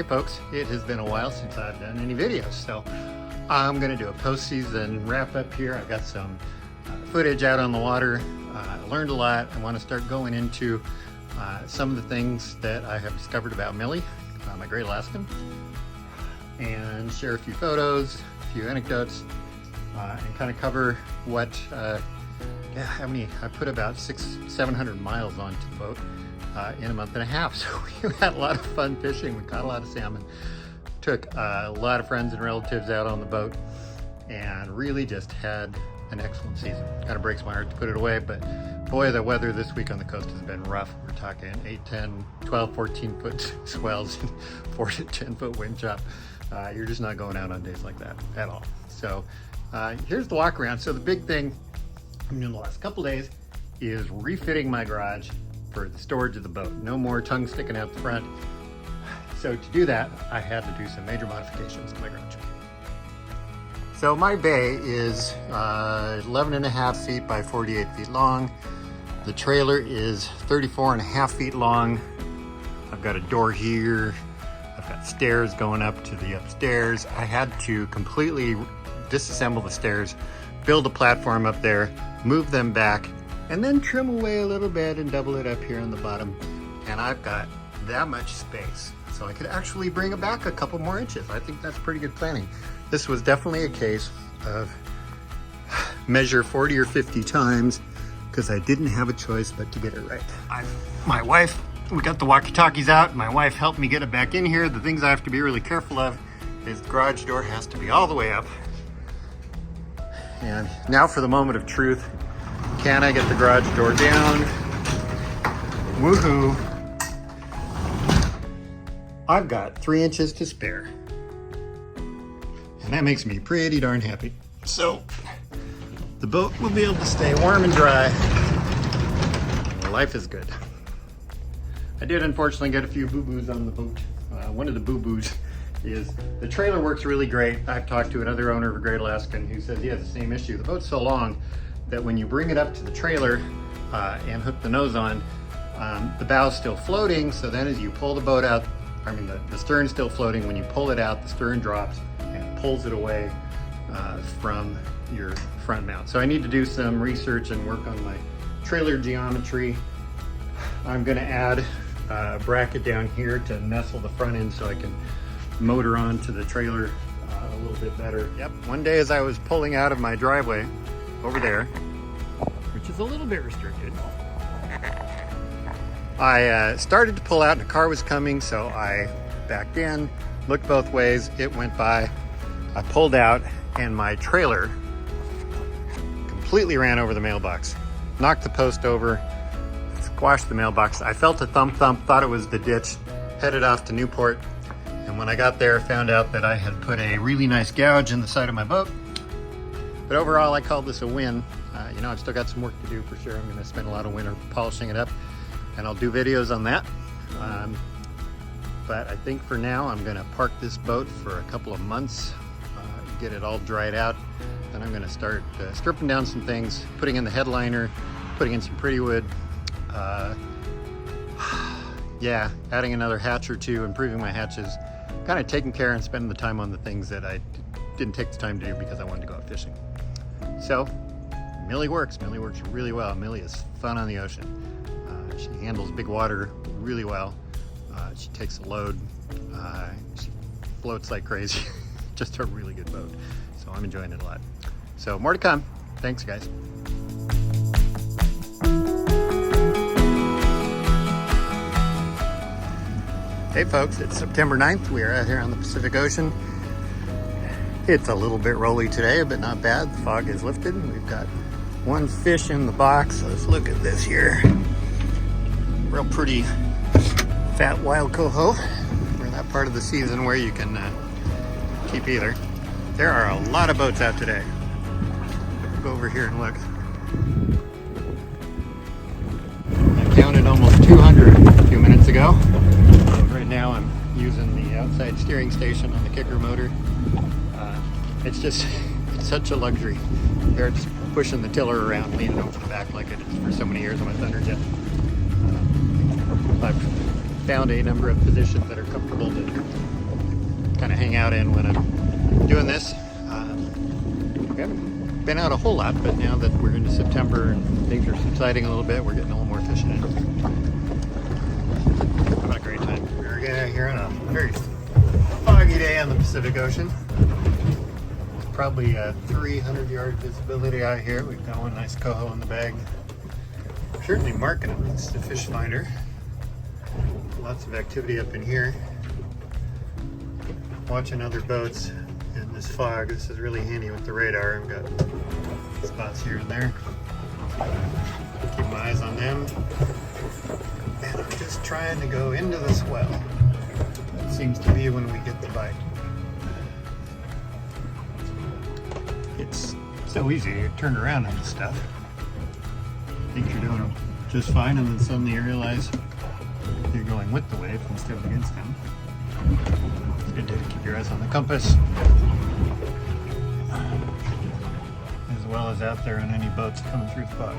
Hey folks, it has been a while since I've done any videos, so I'm going to do a post-season wrap up here. I've got some footage out on the water. I learned a lot. I want to start going into some of the things that I have discovered about Millie, my great Alaskan, and share a few photos, a few anecdotes, and kind of cover what, I put about 700 miles onto the boat in a month and a half. So we had a lot of fun fishing. We caught a lot of salmon, took a lot of friends and relatives out on the boat, and really just had an excellent season. Kind of breaks my heart to put it away, but boy, the weather this week on the coast has been rough. We're talking 8, 10, 12, 14 foot swells and 4 to 10 foot wind chop. You're just not going out on days like that at all. So here's the walk around. So the big thing in the last couple days is refitting my garage for the storage of the boat. No more tongue sticking out the front. So to do that, I had to do some major modifications to my garage. So my bay is 11.5 feet by 48 feet long. The trailer is 34.5 feet long. I've got a door here. I've got stairs going up to the upstairs. I had to completely disassemble the stairs, build a platform up there, move them back, and then trim away a little bit and double it up here on the bottom. And I've got that much space. So I could actually bring it back a couple more inches. I think that's pretty good planning. This was definitely a case of measure 40 or 50 times because I didn't have a choice but to get it right. My wife, we got the walkie-talkies out. My wife helped me get it back in here. The things I have to be really careful of is the garage door has to be all the way up. And now for the moment of truth. Can I get the garage door down? Woohoo! I've got 3 inches to spare. And that makes me pretty darn happy. So, the boat will be able to stay warm and dry. Life is good. I did unfortunately get a few boo-boos on the boat. One of the boo-boos is the trailer works really great. I've talked to another owner of a Great Alaskan who says he has the same issue. The boat's so long that when you bring it up to the trailer and hook the nose on, the bow's still floating. So then as you pull the boat out, the stern's still floating. When you pull it out, the stern drops and pulls it away from your front mount. So I need to do some research and work on my trailer geometry. I'm gonna add a bracket down here to nestle the front end so I can motor onto the trailer a little bit better. Yep, one day as I was pulling out of my driveway over there, which is a little bit restricted, I started to pull out and a car was coming, so I backed in, looked both ways, it went by. I pulled out and my trailer completely ran over the mailbox, knocked the post over, squashed the mailbox. I felt a thump, thought it was the ditch, headed off to Newport. And when I got there, found out that I had put a really nice gouge in the side of my boat. But overall, I called this a win. I've still got some work to do for sure. I'm gonna spend a lot of winter polishing it up and I'll do videos on that. But I think for now, I'm gonna park this boat for a couple of months, get it all dried out. Then I'm gonna start stripping down some things, putting in the headliner, putting in some pretty wood. Adding another hatch or two, improving my hatches, kind of taking care and spending the time on the things that I didn't take the time to do because I wanted to go out fishing. So, Millie works really well. Millie is fun on the ocean. She handles big water really well. She takes a load. She floats like crazy. Just a really good boat. So I'm enjoying it a lot. So more to come. Thanks, guys. Hey folks, it's September 9th. We are out here on the Pacific Ocean. It's a little bit rolly today, but not bad. The fog is lifted. We've got one fish in the box. Let's look at this here. Real pretty fat wild coho. We're in that part of the season where you can keep either. There are a lot of boats out today. Go over here and look. I counted almost 200 a few minutes ago. Right now I'm using the outside steering station on the kicker motor. It's such a luxury. They're just pushing the tiller around, leaning over the back like I did for so many years on my Thunderjet. I've found a number of positions that are comfortable to kind of hang out in when I'm doing this. We haven't been out a whole lot, but now that we're into September and things are subsiding a little bit, we're getting a little more fishing in. Having a great time. We're getting out here on a very foggy day on the Pacific Ocean. Probably a 300-yard visibility out here. We've got one nice coho in the bag. We're certainly marking it with the fish finder. Lots of activity up in here. Watching other boats in this fog. This is really handy with the radar. I've got spots here and there. Keep my eyes on them. And I'm just trying to go into the swell. That seems to be when we get the bite. It's so easy to turn around on this stuff. Think you're doing just fine, and then suddenly you realize you're going with the wave instead of against them. It's a good day to keep your eyes on the compass, as well as out there on any boats coming through the fog.